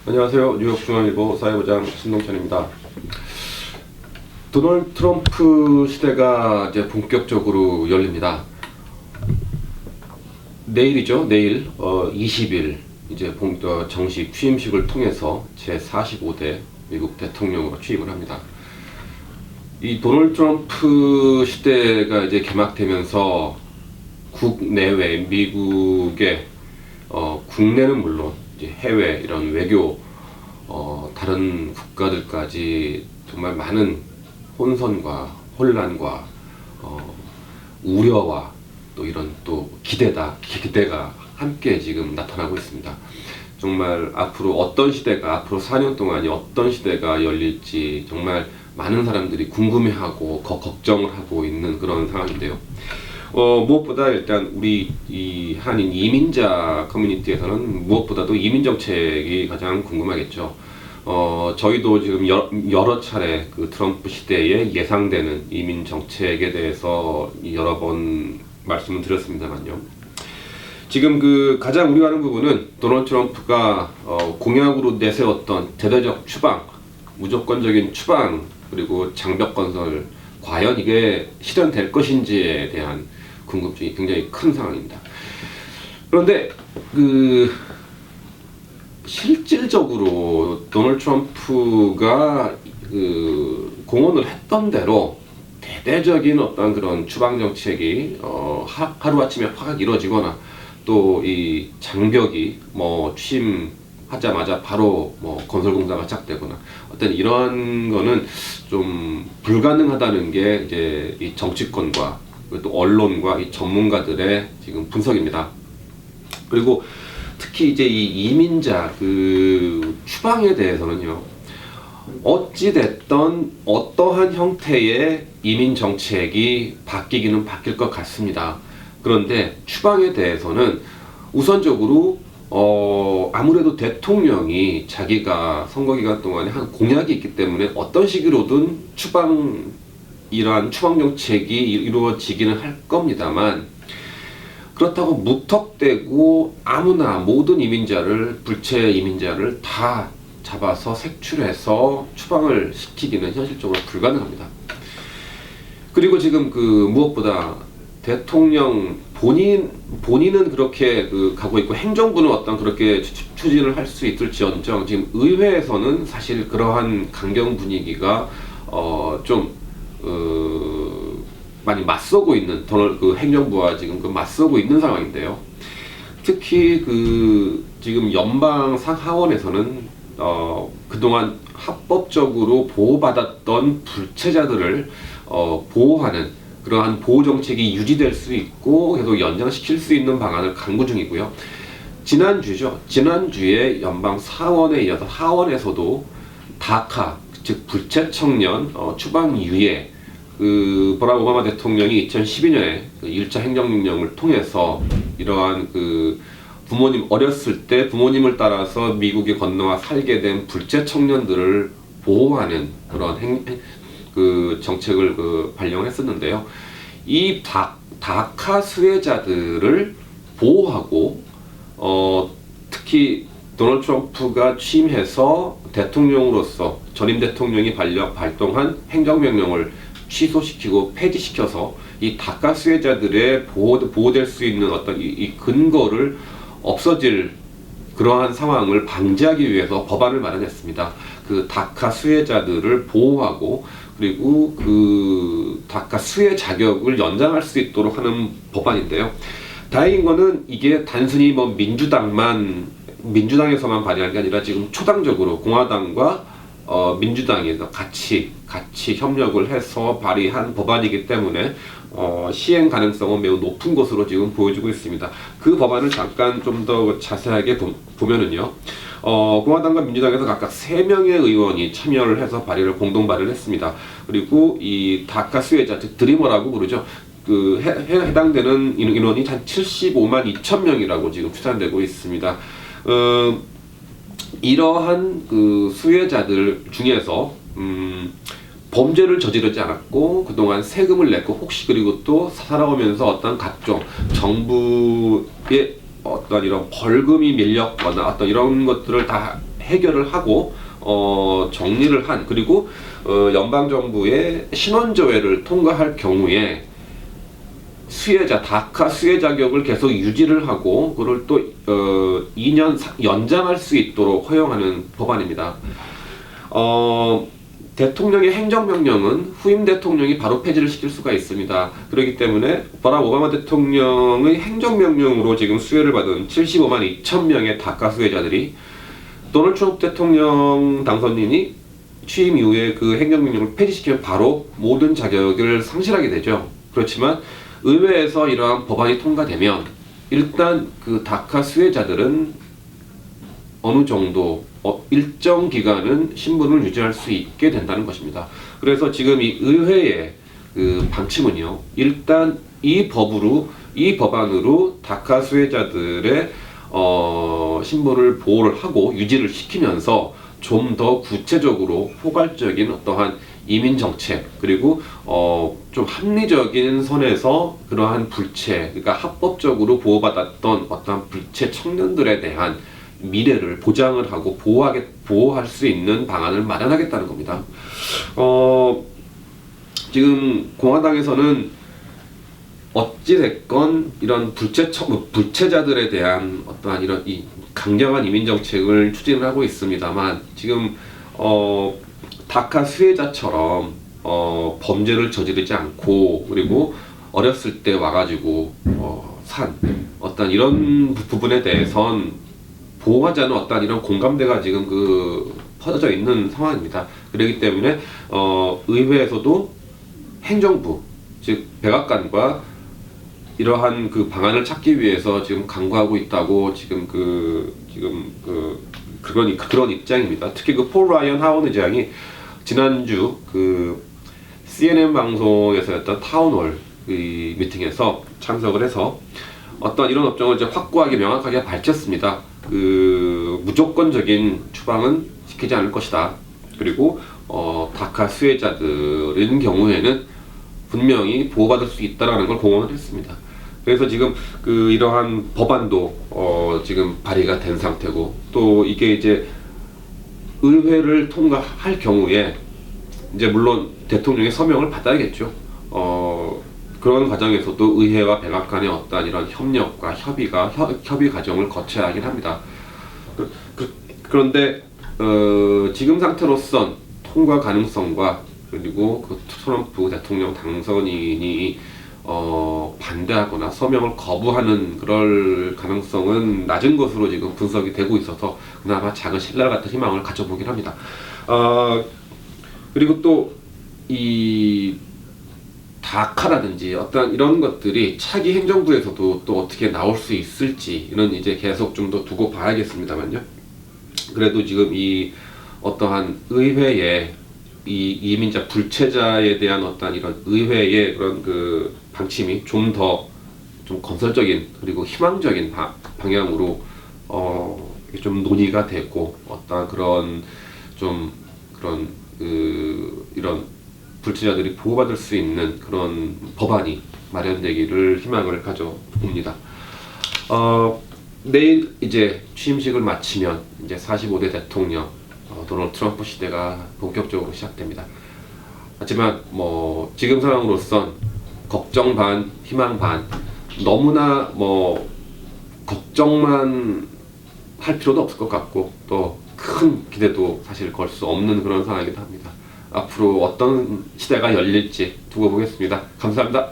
안녕하세요. 뉴욕중앙일보 사회부장 신동찬입니다. 도널드 트럼프 시대가 이제 본격적으로 열립니다. 내일이죠. 내일 20일 이제 정식 취임식을 통해서 제45대 미국 대통령으로 취임을 합니다. 이 도널드 트럼프 시대가 이제 개막되면서 국내외 미국의 국내는 물론 이제 해외 이런 외교 다른 국가들까지 정말 많은 혼선과 혼란과 우려와 또 이런 또 기대가 함께 지금 나타나고 있습니다. 정말 앞으로 4년 동안이 어떤 시대가 열릴지 정말 많은 사람들이 궁금해하고 걱정을 하고 있는 그런 상황인데요. 무엇보다 일단 우리 이 한인 이민자 커뮤니티에서는 무엇보다도 이민 정책이 가장 궁금하겠죠. 저희도 지금 여러 차례 그 트럼프 시대에 예상되는 이민 정책에 대해서 여러 번 말씀을 드렸습니다만요. 지금 그 가장 우려하는 부분은 도널드 트럼프가 공약으로 내세웠던 대대적 추방, 무조건적인 추방, 그리고 장벽 건설, 과연 이게 실현될 것인지에 대한 궁금증이 굉장히 큰 상황입니다. 그런데 실질적으로 도널드 트럼프가 공언을 했던 대로 대대적인 어떤 그런 추방 정책이 하루아침에 확 이루어지거나 또 이 장벽이 취임하자마자 바로 건설 공사가 시작되거나 어떤 이런 거는 좀 불가능하다는 게 이제 이 정치권과 또 언론과 이 전문가들의 지금 분석입니다. 그리고 특히 이제 이 이민자 추방에 대해서는요, 어찌 됐던 어떠한 형태의 이민 정책이 바뀌기는 바뀔 것 같습니다. 그런데 추방에 대해서는 우선적으로 아무래도 대통령이 자기가 선거기간 동안에 한 공약이 있기 때문에 어떤 식으로든 이러한 추방 정책이 이루어지기는 할 겁니다만, 그렇다고 무턱대고 아무나 모든 불체 이민자를 다 잡아서 색출해서 추방을 시키기는 현실적으로 불가능합니다. 그리고 지금 무엇보다 대통령 본인은 그렇게 가고 있고 행정부는 어떤 그렇게 추진을 할 수 있을지언정 지금 의회에서는 사실 그러한 강경 분위기가 많이 맞서고 있는 행정부와 지금 맞서고 있는 상황인데요. 특히 지금 연방 상하원에서는 그동안 합법적으로 보호받았던 불체자들을 보호하는 그러한 보호 정책이 유지될 수 있고 계속 연장시킬 수 있는 방안을 강구 중이고요. 지난주에 연방 상원에 이어서 하원에서도 다카, 즉 불체 청년 추방 유예, 버락 오바마 대통령이 2012년에 1차 행정명령을 통해서 이러한 부모님 어렸을 때 부모님을 따라서 미국에 건너와 살게 된 불체 청년들을 보호하는 그런 정책을 발령했었는데요. 이 다카 수혜자들을 보호하고 특히 도널드 트럼프가 취임해서 대통령으로서 전임 대통령이 발동한 행정명령을 취소시키고 폐지시켜서 이 다카 수혜자들의 보호될 수 있는 어떤 이 근거를 없어질 그러한 상황을 방지하기 위해서 법안을 마련했습니다. 다카 수혜자들을 보호하고 그리고 다카 수혜 자격을 연장할 수 있도록 하는 법안인데요. 다행인 거는 이게 단순히 민주당에서만 발의한 게 아니라 지금 초당적으로 공화당과 민주당에서 같이 협력을 해서 발의한 법안이기 때문에 시행 가능성은 매우 높은 것으로 지금 보여지고 있습니다. 그 법안을 잠깐 좀 더 자세하게 보면은요, 공화당과 민주당에서 각각 3명의 의원이 참여를 해서 공동 발의를 했습니다. 그리고 이 다카 수혜자, 즉 드리머라고 부르죠. 해당되는 인원이 한 75만 2천 명이라고 지금 추산되고 있습니다. 이러한 수혜자들 중에서 범죄를 저지르지 않았고 그동안 세금을 냈고 혹시 그리고 또 살아오면서 어떤 각종 정부의 어떤 이런 벌금이 밀렸거나 어떤 이런 것들을 다 해결을 하고 정리를 한, 그리고 연방정부의 신원조회를 통과할 경우에 수혜자, 다카 수혜 자격을 계속 유지를 하고 그걸 또 2년 연장할 수 있도록 허용하는 법안입니다. 대통령의 행정명령은 후임 대통령이 바로 폐지를 시킬 수가 있습니다. 그렇기 때문에 바락 오바마 대통령의 행정명령으로 지금 수혜를 받은 75만 2천 명의 다카 수혜자들이 도널드 트럼프 대통령 당선인이 취임 이후에 그 행정명령을 폐지시키면 바로 모든 자격을 상실하게 되죠. 그렇지만 의회에서 이러한 법안이 통과되면 일단 그 다카 수혜자들은 어느 정도 일정 기간은 신분을 유지할 수 있게 된다는 것입니다. 그래서 지금 이 의회의 그 방침은요, 일단 이 법안으로 다카 수혜자들의 신분을 보호를 하고 유지를 시키면서 좀 더 구체적으로 포괄적인 어떠한 이민 정책, 그리고 좀 합리적인 선에서 그러한 불체, 그러니까 합법적으로 보호받았던 어떤 불체 청년들에 대한 미래를 보장을 하고 보호할 수 있는 방안을 마련하겠다는 겁니다. 지금 공화당에서는 어찌됐건 이런 불체자들에 대한 어떠한 이런 강경한 이민 정책을 추진을 하고 있습니다만, 지금 다카 수혜자처럼 범죄를 저지르지 않고 그리고 어렸을 때 와가지고 산 어떤 이런 부분에 대해선 보호하자는 어떤 이런 공감대가 지금 퍼져 있는 상황입니다. 그렇기 때문에 의회에서도 행정부, 즉 백악관과 이러한 그 방안을 찾기 위해서 지금 강구하고 있다고 그런 입장입니다. 특히 그 폴 라이언 하원 의장이 지난주 그 CNN 방송에서였던 타운홀 미팅에서 참석을 해서 어떤 이런 업종을 이제 확고하게 명확하게 밝혔습니다. 그 무조건적인 추방은 시키지 않을 것이다. 그리고 다카 수혜자들인 경우에는 분명히 보호받을 수 있다라는 걸 공언을 했습니다. 그래서 지금 이러한 법안도 지금 발의가 된 상태고, 또 이게 이제 의회를 통과할 경우에 이제 물론 대통령의 서명을 받아야겠죠. 그런 과정에서도 의회와 백악관의 어떤 이런 협력과 협의 과정을 거쳐야 하긴 합니다. 그런데 지금 상태로선 통과 가능성과 그리고 그 트럼프 대통령 당선인이 반대하거나 서명을 거부하는 그럴 가능성은 낮은 것으로 지금 분석이 되고 있어서 그나마 작은 신랄 같은 희망을 가져보긴 합니다. 그리고 또 이 다카라든지 어떤 이런 것들이 차기 행정부에서도 또 어떻게 나올 수 있을지, 이런 이제 계속 좀 더 두고 봐야겠습니다만요. 그래도 지금 이 어떠한 의회의 이 이민자 불체자에 대한 어떤 이런 의회의 그런 그 방침이 좀 건설적인 그리고 희망적인 방향으로 좀 논의가 됐고, 어떤 이런 불체자들이 보호받을 수 있는 그런 법안이 마련되기를 희망을 가져봅니다. 내일 이제 취임식을 마치면 이제 45대 대통령 도널드 트럼프 시대가 본격적으로 시작됩니다. 하지만 뭐 지금 상황으로선 걱정 반, 희망 반, 너무나 걱정만 할 필요도 없을 것 같고, 또 큰 기대도 사실 걸 수 없는 그런 상황이기도 합니다. 앞으로 어떤 시대가 열릴지 두고 보겠습니다. 감사합니다.